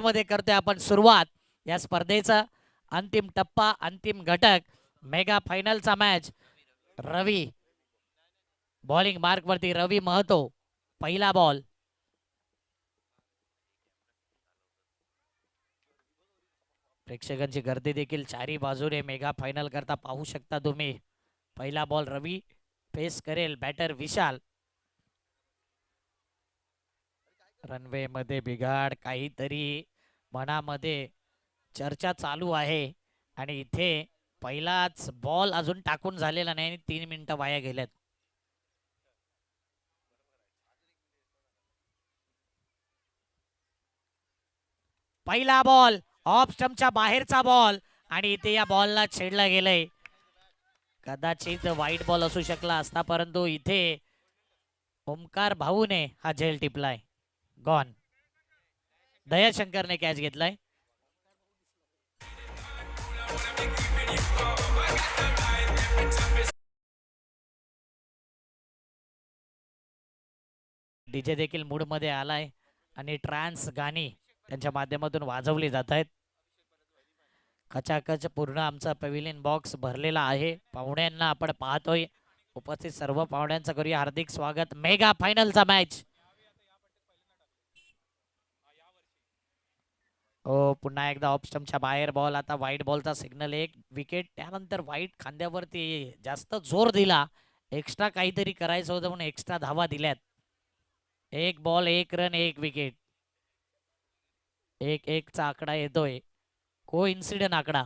मध्ये करतोय आपण सुरुवात या स्पर्धेचा अंतिम टप्पा अंतिम घटक मेगा फायनलचा मॅच रवी बॉलिंग मार्क वरती रवी महतो पहिला बॉल प्रेक्षकांची गर्दी देखील चारी बाजूने मेगा फायनल करता पाहू शकता तुम्ही पहिला बॉल रवी फेस करेल बॅटर विशाल रनवे मध्ये बिघाड काहीतरी मनामध्ये चर्चा चालू आहे आणि इथे पहिलाच बॉल अजून टाकून झालेला नाही आणि 3 मिनिटं वाया गेल्यात पहिला बॉल ऑफ स्टंपच्या बाहेरचा बॉल आणि इथे या बॉलला छेडला गेलंय कदाचित वाईट बॉल असू शकला असता परंतु इथे ओमकार भाऊने हा झेल टिपलाय गॉन दयाशंकरने कॅच घेतलाय डीजे देखील मूड मध्ये आलाय आणि ट्रान्स गाणी त्यांच्या माध्यमातून वाजवली जात आहेत खचाखच पूर्ण आमचा पॅव्हिलियन बॉक्स भरलेला आहे पाहुण्यांना आपण पाहतोय उपस्थित सर्व पाहुण्यांचं करूया हार्दिक स्वागत मेगा फायनलचा मॅच हो पुन्हा एकदा ऑफ स्टंपच्या बाहेर बॉल आता व्हाईट बॉलचा सिग्नल एक विकेट त्यानंतर व्हाईट खांद्यावरती जास्त जोर दिला एक्स्ट्रा काहीतरी करायचं होतं म्हणून एक्स्ट्रा धावा दिल्यात एक बॉल एक रन एक विकेट एक एक चा आकडा येतोय को इन्सिडेंट आकडा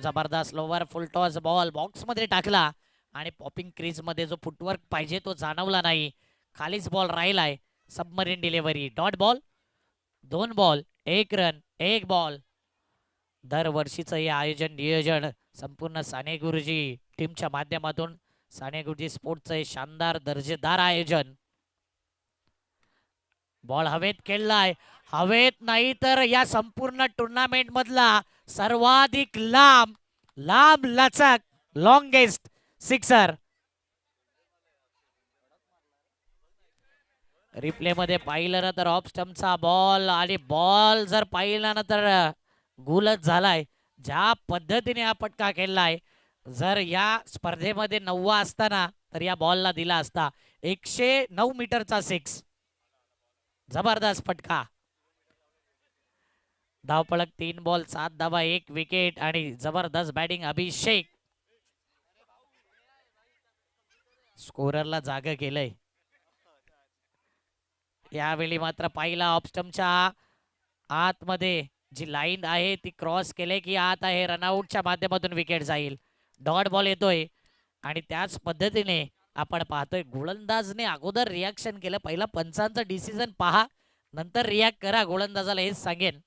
जबरदस्त लोवर फुल टॉस बॉल बॉक्स मध्ये टाकला आणि पॉपिंग क्रीज मध्ये जो फुटवर्क पाहिजे तो जाणवला नाही खालीच बॉल राहिलाय submarine delivery dot ball 2 ball 1 run 1 ball दरवर्षीचं हे आयोजन नियोजन संपूर्ण साने गुरुजी टीमच्या माध्यमातून साने गुरुजी स्पोर्टचं हे शानदार दर्जेदार आयोजन बॉल हवेत खेळलाय हवेत नाही तर या संपूर्ण टुर्नामेंट मधला सर्वाधिक लांब लांब लचक लॉंगेस्ट सिक्सर रिप्ले मध्ये पाहिलं ना तर ऑफ स्टंपचा बॉल आणि बॉल जर पाहिला ना तर गुलच झालाय ज्या पद्धतीने हा फटका खेळलाय जर या स्पर्धेमध्ये 9 असताना तर या बॉलला दिला असता 109 मीटरचा 6 जबरदस्त फटका धावपळक 3 बॉल 7 धावा 1 विकेट आणि जबरदस्त बॅटिंग अभिषेक स्कोररला जागा केलंय यावेळी मात्र पाहिला ऑफ स्टंपच्या आतमध्ये जी लाईन आहे ती क्रॉस केले की आत आहे रनआउटच्या माध्यमातून विकेट जाईल डॉट बॉल येतोय आणि त्याच पद्धतीने आपण पाहतोय गोलंदाजने अगोदर रिॲक्शन केलं पहिला पंचांचं डिसिजन पहा नंतर रिॲक्ट करा गोलंदाजाला हेच सांगेन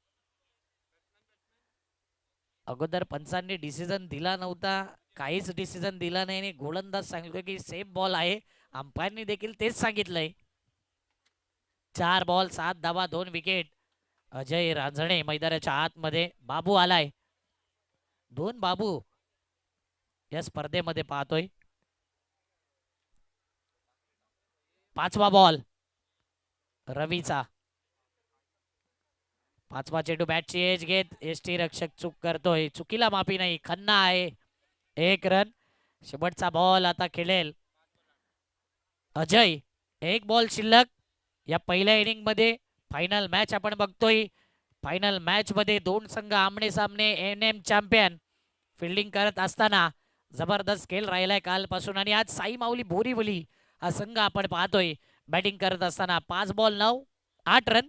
अगोदर पंचांनी डिसिजन दिला नव्हता काहीच डिसिजन दिला नाही आणि गोलंदाज सांगितलं की सेम बॉल आहे अंपायरनी देखील तेच सांगितलंय 4 बॉल 7 धावा 2 विकेट अजय रांजणे मैदानाच्या आतमध्ये बाबू आलाय 2 बाबू या स्पर्धेमध्ये पाहतोय 5वा बॉल रवीचा 5वा चेंडू बॅटची एज घेत एसटी रक्षक चूक करतोय चुकीला माफी नाही खन्ना आहे 1 रन शेवटचा बॉल आता खेळेल अजय 1 बॉल शिल्लक या पहिल्या इनिंग मध्ये फायनल मॅच आपण बघतोय फायनल मॅच मध्ये 2 संघ आमने सामने एनएम चॅम्पियन फिल्डिंग करत असताना जबरदस्त खेळ राहिलाय कालपासून आणि आज साई माऊली बोरीवली हा संघ आपण पाहतोय बॅटिंग करत असताना 5 बॉल 9 8 रन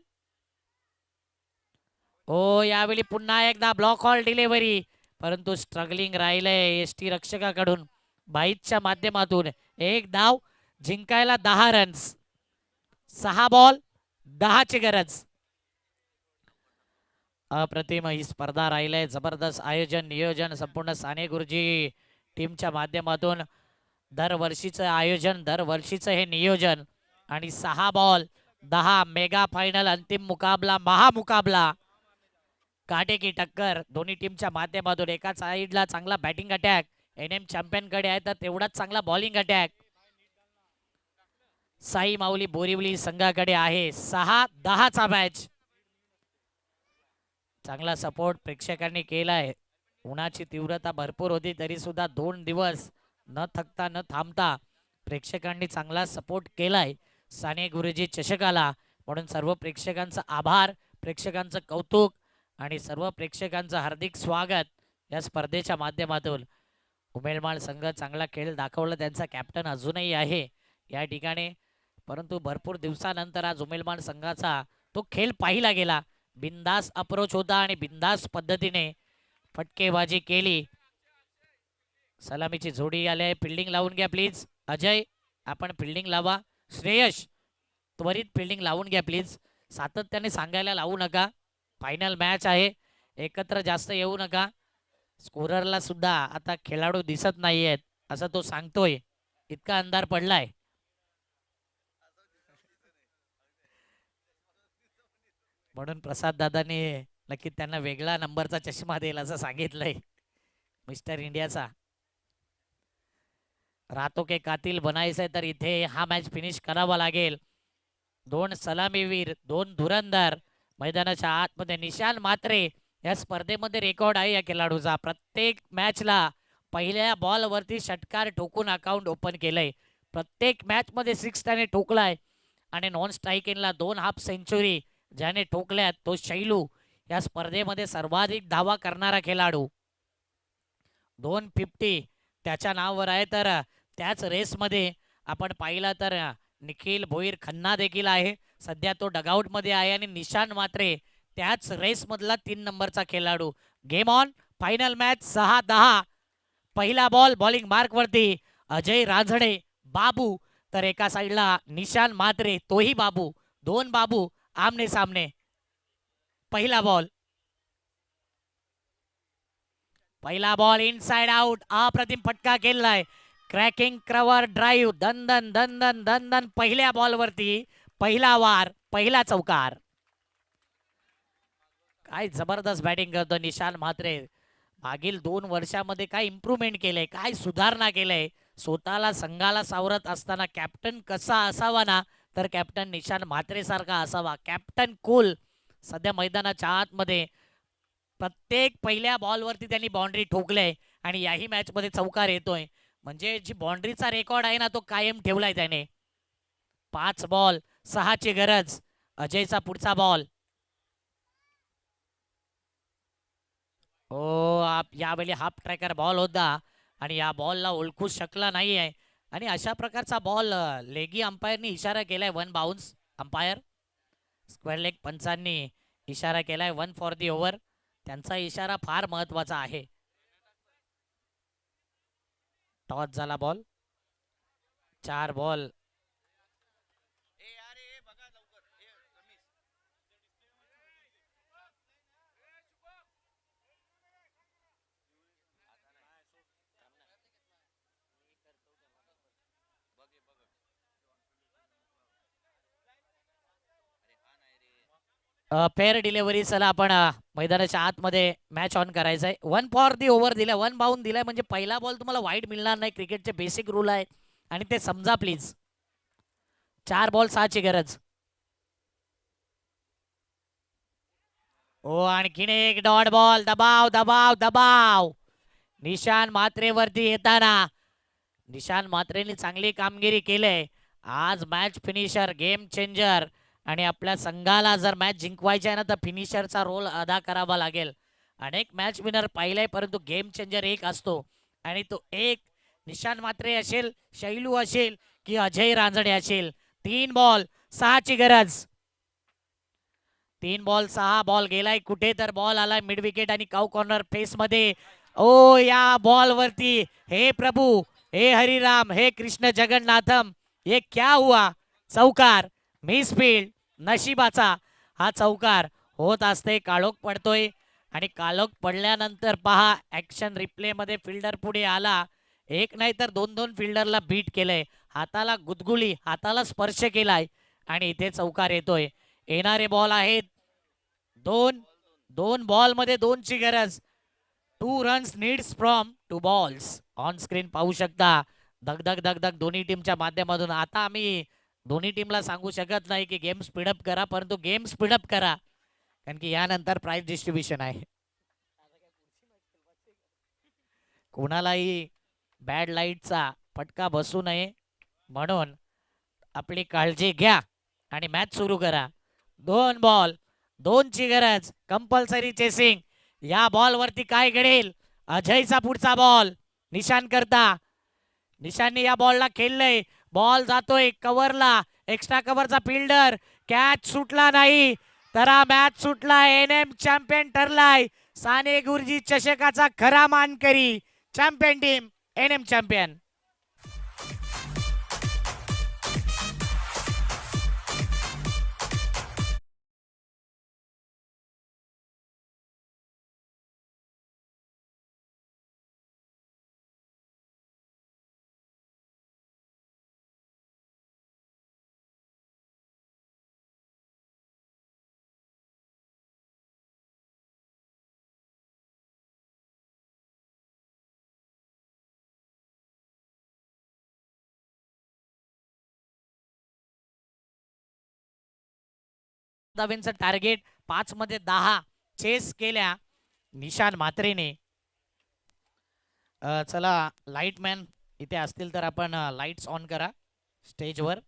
हो यावेळी पुन्हा एकदा ब्लॉक हॉल डिलिव्हरी परंतु स्ट्रगलिंग राहिलंय एसटी रक्षकाकडून बाईटच्या माध्यमातून 1 धाव जिंकायला 10 रन्स 6 बॉल 10 ची गरज अप्रतिम ही स्पर्धा राहिलंय जबरदस्त आयोजन नियोजन संपूर्ण साने गुरुजी टीमच्या माध्यमातून दरवर्षीचं आयोजन दरवर्षीचं हे नियोजन आणि 6 बॉल 10 मेगा फायनल अंतिम मुकाबला महामुकाबला काटेकी टक्कर दोन्ही टीमच्या माध्यमातून एका साईडला चांगला बॅटिंग अटॅक एनएम चॅम्पियन कडे आहे तर तेवढाच चांगला बॉलिंग अटॅक साई माऊली बोरिवली संघाकडे आहे 6-10चा मॅच. चांगला सपोर्ट प्रेक्षकांनी केलाय. उन्हाची तीव्रता भरपूर होती तरी सुद्धा 2 दिवस न थकता न थांबता प्रेक्षकांनी चांगला सपोर्ट केलाय साने गुरुजी चषकाला. म्हणून सर्व प्रेक्षकांचा आभार, प्रेक्षकांचं कौतुक आणि सर्व प्रेक्षकांचं हार्दिक स्वागत या स्पर्धेच्या माध्यमातून. उमेदमाळ संघ चांगला खेळ दाखवला, त्यांचा कॅप्टन अजूनही आहे या ठिकाणी, परंतु भरपूर दिवसानंतर आज उमेदमाळ संघाचा तो खेळ पाहिला गेला. बिंदास अप्रोच होता आणि बिंदास पद्धतीने फटकेबाजी केली. सलामीची जोडी आली, फिल्डिंग लावून घ्या प्लीज. अजय आपण फिल्डिंग लावा. श्रेयश त्वरित फिल्डिंग लावून घ्या प्लीज. सातत्याने सांगायला लावू नका. फायनल मॅच आहे, एकत्र जास्त येऊ नका. स्कोररला सुद्धा आता खेळाडू दिसत नाहीयेत असं तो सांगतोय, इतका अंधार पडलाय. म्हणून प्रसाद दादांनी नक्की त्यांना वेगळा नंबरचा चष्मा देईल असं सांगितलंय. मिस्टर इंडियाचा रातो के कातिल बनायचंय तर इथे हा मॅच फिनिश करावा लागेल. 2 सलामीवीर, 2 धुरंधर मैदानाच्या आतमध्ये. निशान मात्रे या स्पर्धेमध्ये रेकॉर्ड आहे या खेळाडूचा. प्रत्येक मॅचला पहिल्या बॉलवरती षटकार ठोकून अकाउंट ओपन केलंय. प्रत्येक मॅच मध्ये 6 त्याने ठोकलाय आणि नॉन स्ट्राईकिंगला 2 हाफ सेंचुरी ज्याने ठोकल्यात तो शैलू या स्पर्धेमध्ये सर्वाधिक धावा करणारा खेळाडू. 250 त्याच्या नावावर आहे. तर त्याच रेसमध्ये आपण पाहिला तर निखिल भोईर खन्ना देखील आहे. सध्या तो डगआउट मध्ये आहे आणि निशान मात्रे त्याच रेस मधला 3 नंबरचा खेळाडू. Game on, final match 6-10. पहिला बॉल बॉलिंग मार्क वरती अजय रांझणे बाबू, तर एका साईडला निशान मात्रे तोही बाबू. 2 बाबू आमने सामने. पहिला बॉल इनसाइड आउट. अप्रतिम फटका केलाय. क्रॅकिंग कव्हर ड्राईव्ह, दन दन पहिल्या बॉलवरती पहिला वार, पहिला चौकार. काय जबरदस्त बॅटिंग करतो निशान म्हात्रे. मागील 2 वर्षामध्ये काय इम्प्रूव्हमेंट केलंय, काय सुधारणा केलंय. स्वतःला संघाला सावरत असताना कॅप्टन कसा असावा ना, तर कॅप्टन निशान म्हात्रे सारखा असावा. Captain cool. सध्या मैदानाच्या आतमध्ये प्रत्येक पहिल्या बॉलवरती त्यांनी बाउंड्री ठोकले आणि याही मॅच मध्ये चौकार येतोय. म्हणजे जी बाउंड्रीचा रेकॉर्ड आहे ना तो कायम ठेवलाय त्याने. 5 बॉल 6 ची गरज. अजयचा पुढचा बॉल. यावेळी हाफ ट्रॅकर बॉल होता आणि या बॉलला ओळखू शकला नाही आहे. आणि अशा प्रकारचा बॉल लेगी अंपायरनी इशारा केलाय 1 बाउन्स. अंपायर स्क्वेअर लेग पंचांनी इशारा केलाय 1 फॉर दी ओव्हर. त्यांचा इशारा फार महत्वाचा आहे. टॉस झाला बॉल. 4 बॉल. Fair delivery. चला आपण मैदानाच्या आतमध्ये मॅच ऑन करायचंय. 1 फॉर दी ओव्हर दिलाय, 1 बाउंड दिलाय. म्हणजे पहिला बॉल तुम्हाला वाईड मिळणार नाही. क्रिकेटचे बेसिक रूल आहे आणि ते समजा प्लीज. 4 बॉल 6 ची गरज. आणखीन एक डॉट बॉल. दबाव. निशान मात्रेवरती येताना निशान मात्रेने चांगली कामगिरी केली आज. Match finisher, game changer. आणि आपल्या संघाला जर मॅच जिंकवायची आहे ना तर फिनिशरचा रोल अदा करावा लागेल. अनेक मॅच विनर पाहिलाय परंतु गेम चेंजर एक असतो आणि तो एक निशान मात्रे असेल, शैलू असेल की अजय रांझणे असेल. 3 बॉल 6 ची गरज. 3 बॉल 6 बॉल गेलाय कुठे, तर बॉल आलाय मिड विकेट आणि काउ कॉर्नर फेस मध्ये. या बॉल वरती हे प्रभू, हे हरिराम, हे कृष्ण जगन्नाथम, ये क्या हुआ. चौकार. मिसफील्ड. नशिबाचा हा चौकार होत असते. काळोख पडतोय आणि काळोख पडल्यानंतर पहा ऍक्शन रिप्ले मध्ये फिल्डर पुढे आला. एक नाही तर 2 फिल्डरला बीट केलंय. हाताला गुदगुली, हाताला स्पर्श केलाय आणि इथे चौकार येतोय. येणारे बॉल आहेत 2 बॉल मध्ये 2 ची गरज. 2 runs needs from 2 balls. On screen पाहू शकता दगदग दोन्ही टीमच्या माध्यमातून. आता आम्ही दोन्ही टीमला सांगू शकत नाही की गेम स्पीडअप करा, परंतु गेम स्पीडअप करा, कारण की यानंतर प्राइज डिस्ट्रीब्युशन आहे. कोणालाही बॅड लाईटचा फटका बसू नये म्हणून आपली काळजी घ्या आणि मॅच सुरू करा. 2 बॉल 2 ची गरज, कंपल्सरी चेसिंग. या बॉल वरती काय घडेल? अजयचा पुढचा बॉल निशान करता. निशांनी या बॉलला खेळलंय, बॉल जातोय कव्हरला, एक्स्ट्रा कव्हरचा फिल्डर, कॅच सुटला नाही, तर हा मॅच सुटला. NM champion ठरलाय. साने गुरुजी चषकाचा खरा मानकरी चॅम्पियन टीम एनएम चॅम्पियन. धावेंचं टार्गेट 5 मध्ये 10 चेस केल्या निशान म्हात्रेने. चला लाईटमॅन इथे असतील तर आपण लाईट्स ऑन करा स्टेजवर.